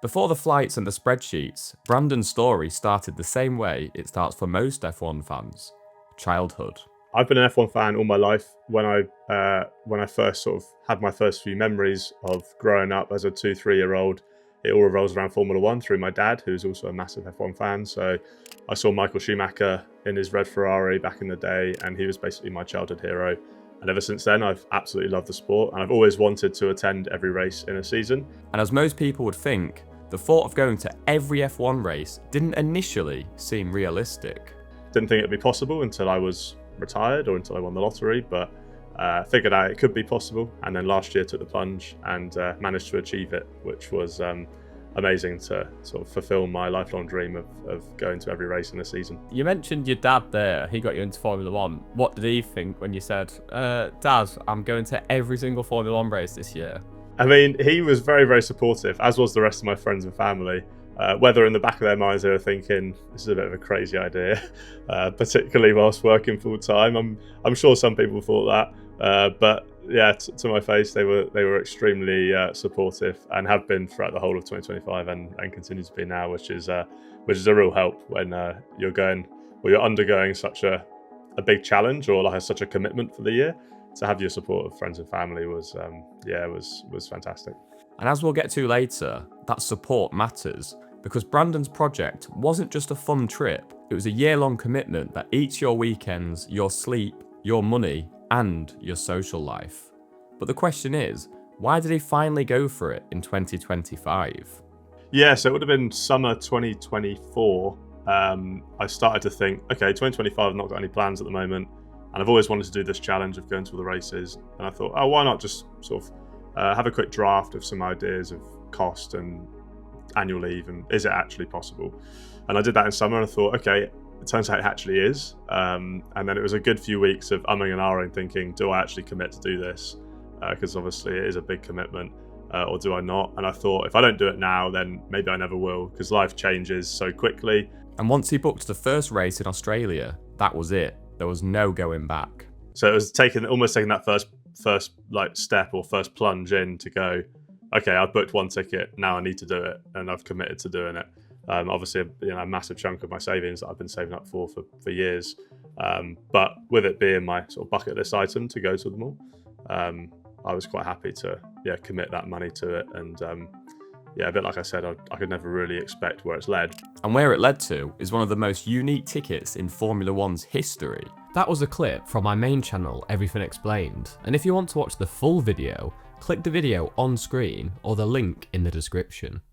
Before the flights and the spreadsheets, Brandon's story started the same way it starts for most F1 fans: childhood. I've been an F1 fan all my life. When I first sort of had my first few memories of growing up as a 2-3-year-old, it all revolves around Formula One through my dad, who's also a massive F1 fan. So I saw Michael Schumacher in his red Ferrari back in the day, and he was basically my childhood hero. And ever since then, I've absolutely loved the sport, and I've always wanted to attend every race in a season. And as most people would think, the thought of going to every F1 race didn't initially seem realistic. Didn't think it'd be possible until I was retired or until I won the lottery, but figured out it could be possible. And then last year took the plunge and managed to achieve it, which was amazing to sort of fulfill my lifelong dream of going to every race in a season. You mentioned your dad there, he got you into Formula One. What did he think when you said, Dad, I'm going to every single Formula One race this year? I mean, he was very, very supportive, as was the rest of my friends and family. Whether in the back of their minds they were thinking, this is a bit of a crazy idea, particularly whilst working full time. I'm sure some people thought that, but yeah, to my face, they were extremely supportive and have been throughout the whole of 2025 and continue to be now, which is a real help when you're undergoing such a big challenge or like such a commitment for the year. To have your support of friends and family was fantastic. And as we'll get to later, that support matters, because Brandon's project wasn't just a fun trip, it was a year-long commitment that eats your weekends, your sleep, your money, and your social life. But the question is, why did he finally go for it in 2025? Yeah, so it would have been summer 2024. I started to think, okay, 2025, I've not got any plans at the moment, and I've always wanted to do this challenge of going to all the races. And I thought, why not just sort of have a quick draft of some ideas of cost and annual leave, and is it actually possible? And I did that in summer, and I thought, okay, it turns out it actually is. And then it was a good few weeks of umming and ahhing, thinking, do I actually commit to do this? Because obviously it is a big commitment, or do I not? And I thought, if I don't do it now, then maybe I never will, because life changes so quickly. And once he booked the first race in Australia, that was it. There was no going back. So it was almost taking that first like step or first plunge in to go, okay, I've booked one ticket, now I need to do it, and I've committed to doing it. Obviously, a massive chunk of my savings that I've been saving up for years. But with it being my sort of bucket list item to go to them all, I was quite happy to commit that money to it. And a bit like I said, I could never really expect where it's led. And where it led to is one of the most unique tickets in Formula One's history. That was a clip from my main channel, Everything Explained. And if you want to watch the full video, click the video on screen or the link in the description.